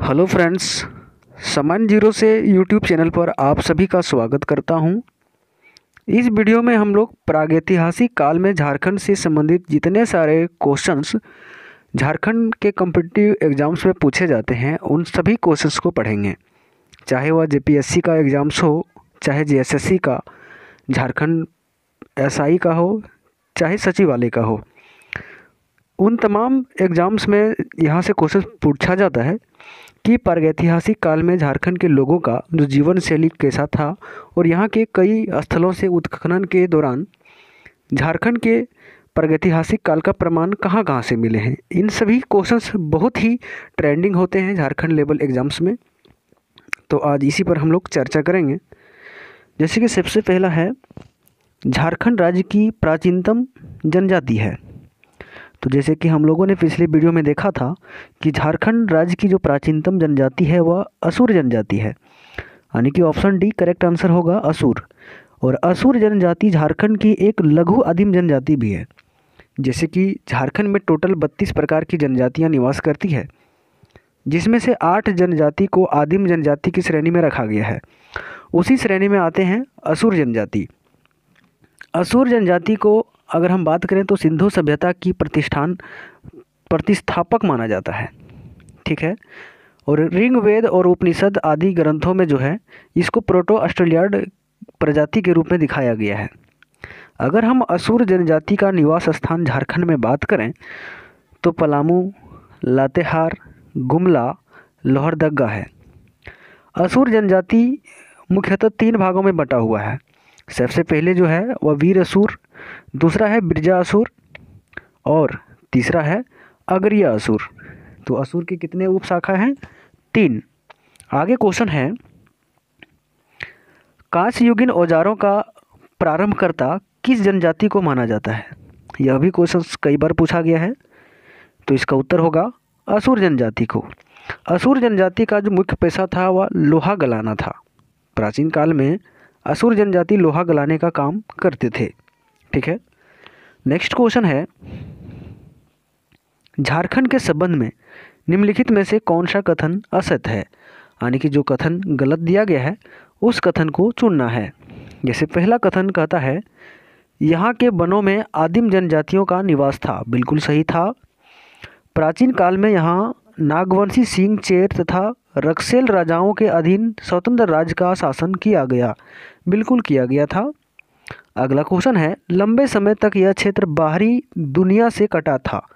Hello friends, समान zero से YouTube channel पर आप सभी का स्वागत करता हूं। इस वीडियो में हम लोग प्रागैतिहासिक काल में झारखंड से संबंधित जितने सारे क्वेश्चंस झारखंड के कॉम्पिटिटिव एग्ज़ाम्स में पूछे जाते हैं उन सभी क्वेश्चंस को पढ़ेंगे। चाहे वह जेपीएससी का एग्ज़ाम्स हो, चाहे जेएसएससी का, झारखंड एसआई का हो, चाहे सचिवालय का हो, उन तमाम एग्ज़ाम्स में यहाँ से क्वेश्चन पूछा जाता है कि प्रागैतिहासिक काल में झारखंड के लोगों का जो जीवन शैली कैसा था और यहाँ के कई स्थलों से उत्खनन के दौरान झारखंड के प्रागैतिहासिक काल का प्रमाण कहाँ कहाँ से मिले हैं। इन सभी क्वेश्चंस बहुत ही ट्रेंडिंग होते हैं झारखंड लेवल एग्ज़ाम्स में, तो आज इसी पर हम लोग चर्चा करेंगे। जैसे कि सबसे पहला है, झारखंड राज्य की प्राचीनतम जनजाति है। तो जैसे कि हम लोगों ने पिछले वीडियो में देखा था कि झारखंड राज्य की जो प्राचीनतम जनजाति है वह असुर जनजाति है, यानी कि ऑप्शन डी करेक्ट आंसर होगा, असुर। और असुर जनजाति झारखंड की एक लघु आदिम जनजाति भी है। जैसे कि झारखंड में टोटल 32 प्रकार की जनजातियां निवास करती है, जिसमें से 8 जनजाति को आदिम जनजाति की श्रेणी में रखा गया है। उसी श्रेणी में आते हैं असुर जनजाति। असुर जनजाति को अगर हम बात करें तो सिंधु सभ्यता की प्रतिष्ठापक माना जाता है, ठीक है। और ऋग्वेद और उपनिषद आदि ग्रंथों में जो है इसको प्रोटो ऑस्ट्रेलियाड प्रजाति के रूप में दिखाया गया है। अगर हम असुर जनजाति का निवास स्थान झारखंड में बात करें तो पलामू, लातेहार, गुमला, लोहरदगा है। असुर जनजाति मुख्यतः 3 भागों में बटा हुआ है। सबसे पहले जो है वह वीर असुर, दूसरा है बिरजा असुर और तीसरा है अगरिया असुर। तो असुर के कितने उपशाखा हैं? 3। आगे क्वेश्चन है, कांस्ययुगीन औजारों का प्रारंभकर्ता किस जनजाति को माना जाता है? यह भी क्वेश्चन कई बार पूछा गया है, तो इसका उत्तर होगा असुर जनजाति को। असुर जनजाति का जो मुख्य पेशा था वह लोहा गलाना था। प्राचीन काल में असुर जनजाति लोहा गलाने का काम करते थे, ठीक है। नेक्स्ट क्वेश्चन है, झारखंड के संबंध में निम्नलिखित में से कौन सा कथन असत्य है? यानी कि जो कथन गलत दिया गया है उस कथन को चुनना है। जैसे पहला कथन कहता है, यहाँ के वनों में आदिम जनजातियों का निवास था। बिल्कुल सही था। प्राचीन काल में यहाँ नागवंशी सिंह, चेर तथा रक्सेल राजाओं के अधीन स्वतंत्र राज्य का शासन किया गया। बिल्कुल किया गया था। अगला क्वेश्चन है, लंबे समय तक यह क्षेत्र बाहरी दुनिया से कटा था।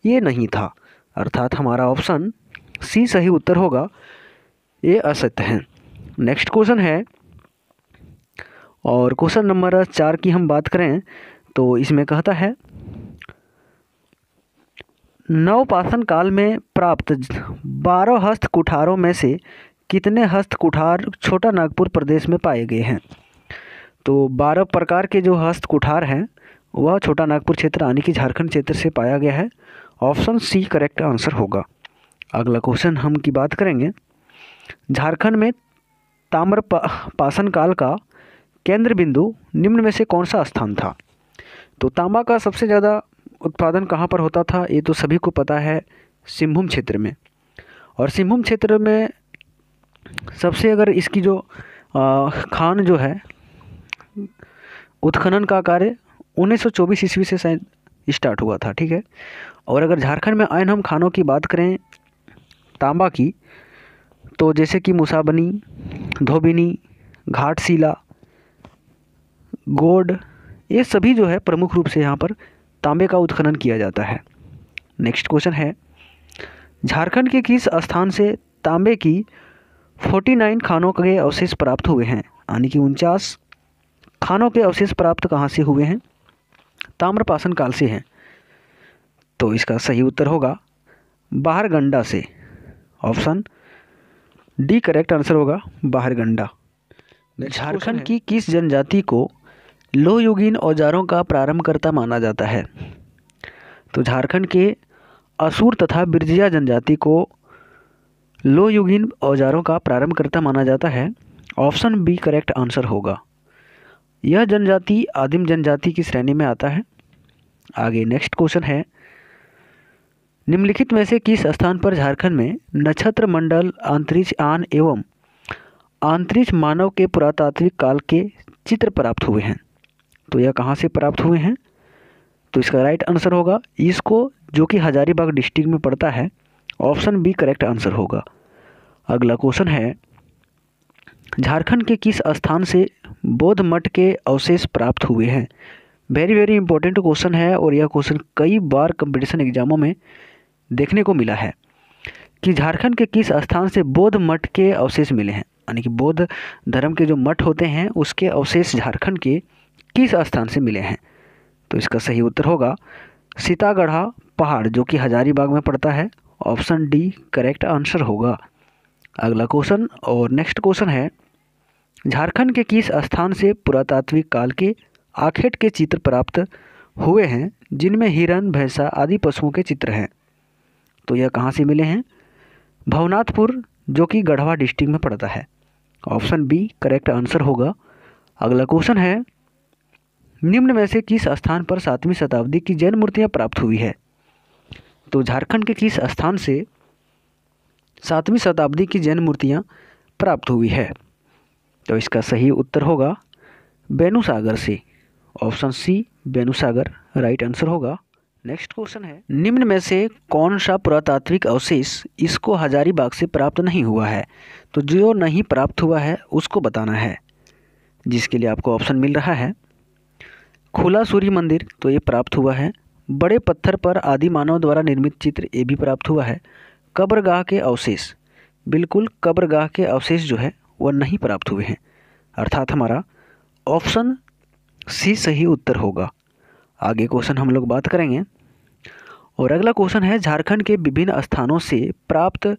ये नहीं था, अर्थात हमारा ऑप्शन सी सही उत्तर होगा, ये असत्य है। नेक्स्ट क्वेश्चन है, और क्वेश्चन नंबर 4 की हम बात करें तो इसमें कहता है, नवपाषाण काल में प्राप्त 12 हस्त कुठारों में से कितने हस्त कुठार छोटा नागपुर प्रदेश में पाए गए हैं? तो 12 प्रकार के जो हस्त कुठार हैं वह छोटा नागपुर क्षेत्र यानी कि झारखंड क्षेत्र से पाया गया है। ऑप्शन सी करेक्ट आंसर होगा। अगला क्वेश्चन हम की बात करेंगे, झारखंड में ताम्रपाषाण काल का केंद्र बिंदु निम्न में से कौन सा स्थान था? तो तांबा का सबसे ज़्यादा उत्पादन कहाँ पर होता था? ये तो सभी को पता है, सिंहभूम क्षेत्र में। और सिंहभूम क्षेत्र में सबसे अगर इसकी जो खान जो है उत्खनन का कार्य 1924 ईस्वी से शायद स्टार्ट हुआ था, ठीक है। और अगर झारखंड में आयन हम खानों की बात करें तांबा की, तो जैसे कि मुसाबनी, धोबिनी, घाटशिला, गोड, ये सभी जो है प्रमुख रूप से यहाँ पर तांबे का उत्खनन किया जाता है। नेक्स्ट क्वेश्चन है, झारखंड के किस स्थान से तांबे की 49 खानों के अवशेष प्राप्त हुए हैं? यानी कि 49 खानों के अवशेष प्राप्त कहाँ से हुए हैं? ताम्रपाषाण काल से हैं। तो इसका सही उत्तर होगा बाहरगंडा से। ऑप्शन डी करेक्ट आंसर होगा, बाहरगंडा। झारखंड की किस जनजाति को लोहयुगीन औजारों का प्रारंभकर्ता माना जाता है? तो झारखंड के असुर तथा बिरजिया जनजाति को लोहयुगीन औजारों का प्रारंभकर्ता माना जाता है। ऑप्शन बी करेक्ट आंसर होगा। यह जनजाति आदिम जनजाति की श्रेणी में आता है। आगे नेक्स्ट क्वेश्चन है, निम्नलिखित में से किस स्थान पर झारखंड में नक्षत्र मंडल, अंतरिक्ष यान एवं अंतरिक्ष मानव के पुरातात्विक काल के चित्र प्राप्त हुए हैं? तो यह कहाँ से प्राप्त हुए हैं? तो इसका राइट आंसर होगा इसको, जो कि हजारीबाग डिस्ट्रिक्ट में पड़ता है। ऑप्शन बी करेक्ट आंसर होगा। अगला क्वेश्चन है, झारखंड के किस स्थान से बौद्ध मठ के अवशेष प्राप्त हुए हैं? वेरी वेरी इंपॉर्टेंट क्वेश्चन है और यह क्वेश्चन कई बार कंपटीशन एग्जामों में देखने को मिला है कि झारखंड के किस स्थान से बौद्ध मठ के अवशेष मिले हैं, यानी कि बौद्ध धर्म के जो मठ होते हैं उसके अवशेष झारखंड के किस स्थान से मिले हैं? तो इसका सही उत्तर होगा सीतागढ़ा पहाड़, जो कि हजारीबाग में पड़ता है। ऑप्शन डी करेक्ट आंसर होगा। अगला क्वेश्चन और नेक्स्ट क्वेश्चन है, झारखंड के किस स्थान से पुरातात्विक काल के आखेट के चित्र प्राप्त हुए हैं जिनमें हिरण, भैंसा आदि पशुओं के चित्र हैं? तो यह कहाँ से मिले हैं? भवनाथपुर, जो कि गढ़वा डिस्ट्रिक्ट में पड़ता है। ऑप्शन बी करेक्ट आंसर होगा। अगला क्वेश्चन है, निम्न में से किस स्थान पर 7वीं शताब्दी की जैन मूर्तियां प्राप्त हुई है? तो झारखंड के किस स्थान से 7वीं शताब्दी की जैन मूर्तियां प्राप्त हुई है? तो इसका सही उत्तर होगा बेनुसागर से। ऑप्शन सी बेनुसागर राइट आंसर होगा। नेक्स्ट क्वेश्चन है, निम्न में से कौन सा पुरातात्विक अवशेष इसको हजारीबाग से प्राप्त नहीं हुआ है? तो जो नहीं प्राप्त हुआ है उसको बताना है, जिसके लिए आपको ऑप्शन मिल रहा है। खुला सूर्य मंदिर, तो ये प्राप्त हुआ है। बड़े पत्थर पर आदि मानव द्वारा निर्मित चित्र, ये भी प्राप्त हुआ है। कब्रगाह के अवशेष, बिल्कुल कब्रगाह के अवशेष जो है वह नहीं प्राप्त हुए हैं, अर्थात हमारा ऑप्शन सी सही उत्तर होगा। आगे क्वेश्चन हम लोग बात करेंगे और अगला क्वेश्चन है, झारखंड के विभिन्न स्थानों से प्राप्त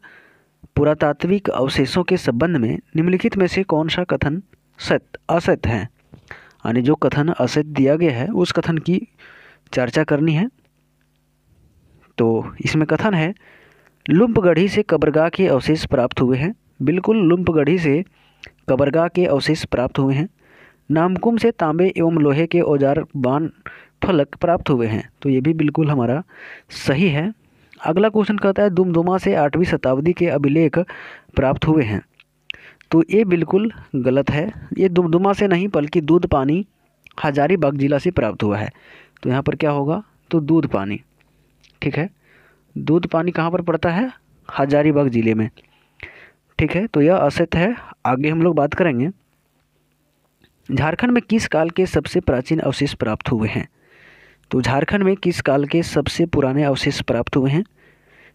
पुरातात्विक अवशेषों के संबंध में निम्नलिखित में से कौन सा कथन सत्य असत्य है? यानी जो कथन असत्य दिया गया है उस कथन की चर्चा करनी है। तो इसमें कथन है, लुम्पगढ़ी से कब्रगाह के अवशेष प्राप्त हुए हैं। बिल्कुल लुम्पगढ़ी से कब्रगाह के अवशेष प्राप्त हुए हैं। नामकुम से तांबे एवं लोहे के औजार, बाण, फलक प्राप्त हुए हैं। तो ये भी बिल्कुल हमारा सही है। अगला क्वेश्चन कहता है, दुमदुमा से 8वीं शताब्दी के अभिलेख प्राप्त हुए हैं। तो ये बिल्कुल गलत है। ये दुमदुमा से नहीं बल्कि दूध पानी हजारीबाग जिला से प्राप्त हुआ है। तो यहाँ पर क्या होगा? तो दूध पानी, ठीक है। दूध पानी कहाँ पर पड़ता है? हजारीबाग जिले में, ठीक है। तो यह असत्य है। आगे हम लोग बात करेंगे, झारखंड में किस काल के सबसे प्राचीन अवशेष प्राप्त हुए हैं? तो झारखंड में किस काल के सबसे पुराने अवशेष प्राप्त हुए हैं?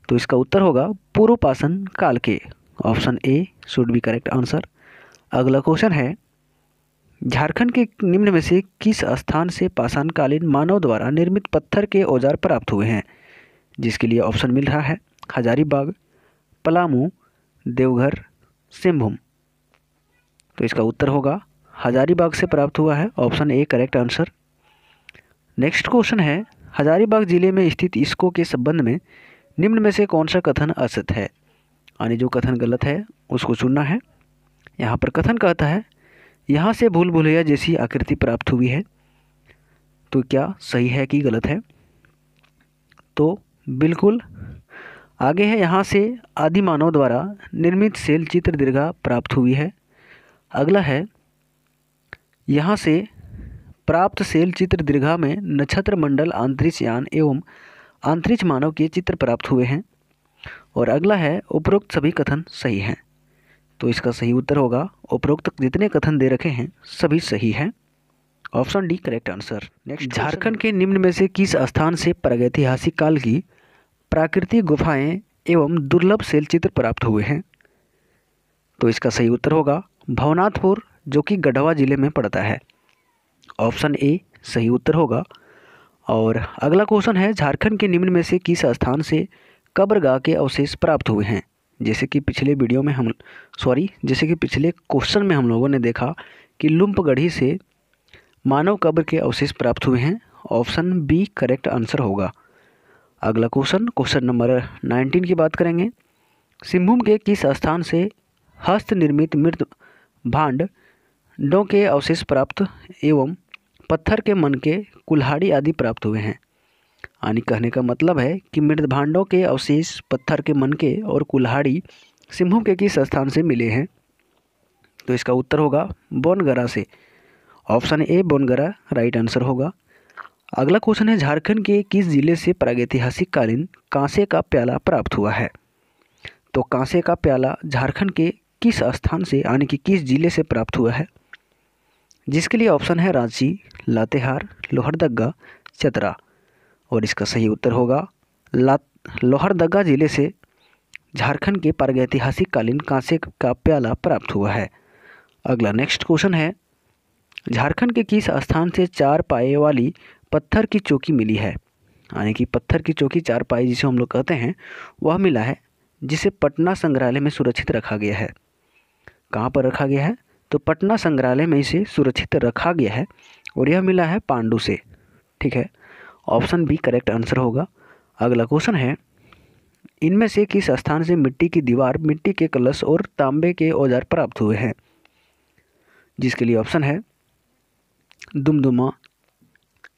तो इसका उत्तर होगा पूर्व पाषाण काल के। Option A should be correct answer. अगला क्वेश्चन है, झारखंड के निम्न में से किस स्थान से पाषाणकालीन मानव द्वारा निर्मित पत्थर के औजार प्राप्त हुए हैं? जिसके लिए ऑप्शन मिल रहा है हजारीबाग, पलामू, देवघर, सिंहभूम। तो इसका उत्तर होगा हजारीबाग से प्राप्त हुआ है। Option A correct answer. Next question है, हजारीबाग जिले में स्थित इसको के संबंध में निम्न में से कौन सा कथन असत्य है? यानी जो कथन गलत है उसको चुनना है। यहाँ पर कथन कहता है, यहाँ से भूल भुलैया जैसी आकृति प्राप्त हुई है। तो क्या सही है कि गलत है? तो बिल्कुल आगे है, यहाँ से आदि मानव द्वारा निर्मित शैल चित्र दीर्घा प्राप्त हुई है। अगला है, यहाँ से प्राप्त शैल चित्र दीर्घा में नक्षत्र मंडल, अंतरिक्ष यान एवं अंतरिक्ष मानव के चित्र प्राप्त हुए हैं। और अगला है, उपरोक्त सभी कथन सही हैं। तो इसका सही उत्तर होगा उपरोक्त जितने कथन दे रखे हैं सभी सही हैं। Option D correct answer. Next, Jharkhand के निम्न में से किस स्थान से प्रागैतिहासिक काल की प्राकृतिक गुफाएं एवं दुर्लभ शैल चित्र प्राप्त हुए हैं? तो इसका सही उत्तर होगा भवनाथपुर, जो कि गढ़वा जिले में पड़ता है। ऑप्शन ए सही उत्तर होगा। और अगला क्वेश्चन है, झारखंड के निम्न में से किस स्थान से कब्रगाह के अवशेष प्राप्त हुए हैं? जैसे कि पिछले क्वेश्चन में हम लोगों ने देखा कि लुम्पगढ़ी से मानव कब्र के अवशेष प्राप्त हुए हैं। ऑप्शन बी करेक्ट आंसर होगा। अगला क्वेश्चन नंबर 19 की बात करेंगे। सिंहभूम के किस स्थान से हस्त निर्मित मृत भांडों के अवशेष प्राप्त एवं पत्थर के मन के कुल्हाड़ी आदि प्राप्त हुए हैं? यानी कहने का मतलब है कि मृत भांडों के अवशेष पत्थर के मनके और कुल्हाड़ी सिंहभूम के किस स्थान से मिले हैं? तो इसका उत्तर होगा बोनगरा से। ऑप्शन ए बोनगरा राइट आंसर होगा। अगला क्वेश्चन है, झारखंड के किस जिले से प्रागैतिहासिक कालीन कांसे का प्याला प्राप्त हुआ है? तो कांसे का प्याला झारखंड के किस स्थान से यानी कि किस जिले से प्राप्त हुआ है? जिसके लिए ऑप्शन है रांची, लातेहार, लोहरदगा, चतरा। और इसका सही उत्तर होगा लोहरदगा जिले से झारखंड के प्रागैतिहासिक कालीन कांसे का प्याला प्राप्त हुआ है। अगला नेक्स्ट क्वेश्चन है, झारखंड के किस स्थान से 4 पाए वाली पत्थर की चौकी मिली है? यानी कि पत्थर की चौकी 4 पाए जिसे हम लोग कहते हैं वह मिला है, जिसे पटना संग्रहालय में सुरक्षित रखा गया है। कहाँ पर रखा गया है? तो पटना संग्रहालय में इसे सुरक्षित रखा गया है और यह मिला है पांडु से। ठीक है, ऑप्शन बी करेक्ट आंसर होगा। अगला क्वेश्चन है, इनमें से किस स्थान से मिट्टी की दीवार, मिट्टी के कलश और तांबे के औजार प्राप्त हुए हैं? जिसके लिए ऑप्शन है दुमदुमा,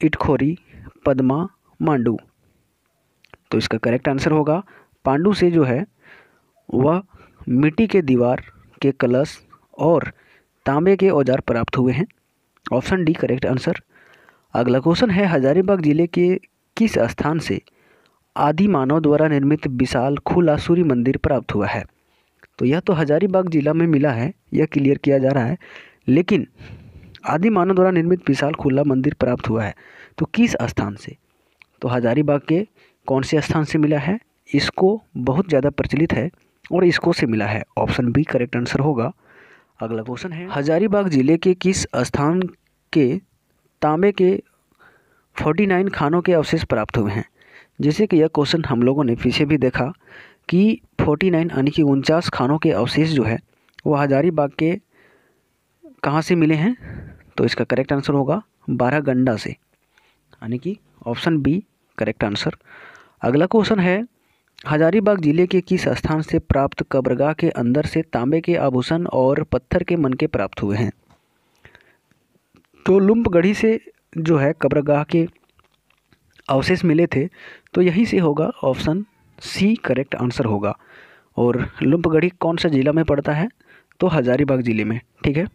इटखोरी, पद्मा, मांडू। तो इसका करेक्ट आंसर होगा पांडु से जो है वह मिट्टी के दीवार के कलश और तांबे के औजार प्राप्त हुए हैं। Option D correct answer. अगला क्वेश्चन है, हजारीबाग जिले के किस स्थान से आदि मानव द्वारा निर्मित विशाल खुला सूर्य मंदिर प्राप्त हुआ है? तो यह तो हजारीबाग जिला में मिला है, यह क्लियर किया जा रहा है, लेकिन आदि मानव द्वारा निर्मित विशाल खुला मंदिर प्राप्त हुआ है तो किस स्थान से? तो हजारीबाग के कौन से स्थान से मिला है? इसको बहुत ज़्यादा प्रचलित है और इसको से मिला है। ऑप्शन बी करेक्ट आंसर होगा। अगला क्वेश्चन है, हजारीबाग जिले के किस स्थान के तांबे के 49 खानों के अवशेष प्राप्त हुए हैं? जैसे कि यह क्वेश्चन हम लोगों ने पीछे भी देखा कि 49 यानी कि 49 खानों के अवशेष जो है वह हजारीबाग के कहाँ से मिले हैं? तो इसका करेक्ट आंसर होगा बारागंडा से, यानी कि ऑप्शन बी करेक्ट आंसर। अगला क्वेश्चन है, हजारीबाग जिले के किस स्थान से प्राप्त कब्रगाह के अंदर से तांबे के आभूषण और पत्थर के मनके प्राप्त हुए हैं? तो लुम्पगढ़ी से जो है कब्रगाह के अवशेष मिले थे, तो यहीं से होगा। ऑप्शन सी करेक्ट आंसर होगा। और लुम्पगढ़ी कौन सा जिला में पड़ता है? तो हजारीबाग जिले में। ठीक है,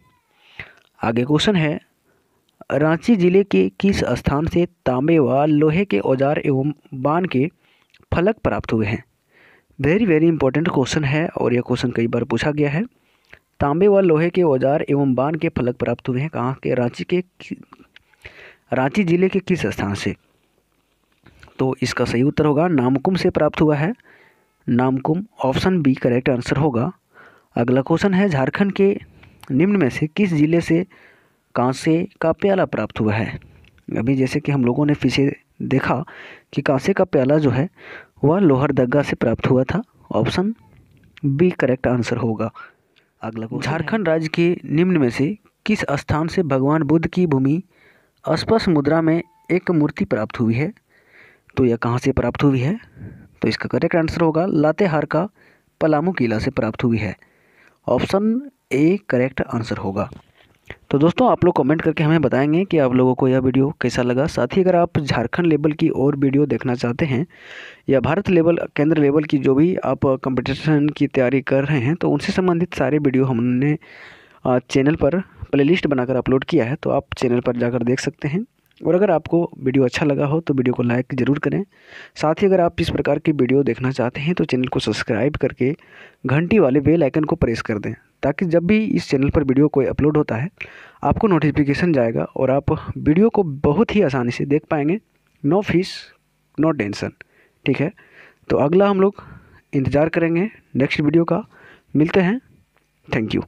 आगे क्वेश्चन है, रांची जिले के किस स्थान से तांबे व लोहे के औजार एवं बाण के फलक प्राप्त हुए हैं? वेरी वेरी इंपॉर्टेंट क्वेश्चन है और यह क्वेश्चन कई बार पूछा गया है। तांबे व लोहे के औजार एवं बाण के फलक प्राप्त हुए हैं कहाँ के? रांची जिले के किस स्थान से? तो इसका सही उत्तर होगा नामकुम से प्राप्त हुआ है। Namkum, option B correct answer होगा। अगला क्वेश्चन है, झारखंड के निम्न में से किस जिले से कांसे का प्याला प्राप्त हुआ है? अभी जैसे कि हम लोगों ने पीछे देखा कि कांसे का प्याला जो है वह लोहरदगा से प्राप्त हुआ था। ऑप्शन बी करेक्ट आंसर होगा। अगला क्वेश्चन, झारखंड राज्य के निम्न में से किस स्थान से भगवान बुद्ध की भूमि स्पर्श मुद्रा में एक मूर्ति प्राप्त हुई है? तो यह कहाँ से प्राप्त हुई है? तो इसका करेक्ट आंसर होगा लातेहार का पलामू किला से प्राप्त हुई है। ऑप्शन ए करेक्ट आंसर होगा। तो दोस्तों, आप लोग कमेंट करके हमें बताएंगे कि आप लोगों को यह वीडियो कैसा लगा। साथ ही अगर आप झारखंड लेवल की और वीडियो देखना चाहते हैं या भारत लेवल, केंद्र लेवल की जो भी आप कंपटीशन की तैयारी कर रहे हैं तो उनसे संबंधित सारे वीडियो हमने चैनल पर प्लेलिस्ट बनाकर अपलोड किया है, तो आप चैनल पर जाकर देख सकते हैं। और अगर आपको वीडियो अच्छा लगा हो तो वीडियो को लाइक ज़रूर करें। साथ ही अगर आप इस प्रकार की वीडियो देखना चाहते हैं तो चैनल को सब्सक्राइब करके घंटी वाले बेल आइकन को प्रेस कर दें, ताकि जब भी इस चैनल पर वीडियो कोई अपलोड होता है आपको नोटिफिकेशन जाएगा और आप वीडियो को बहुत ही आसानी से देख पाएंगे। No fees no tension. ठीक है, तो अगला हम लोग इंतज़ार करेंगे नेक्स्ट वीडियो का। मिलते हैं। Thank you.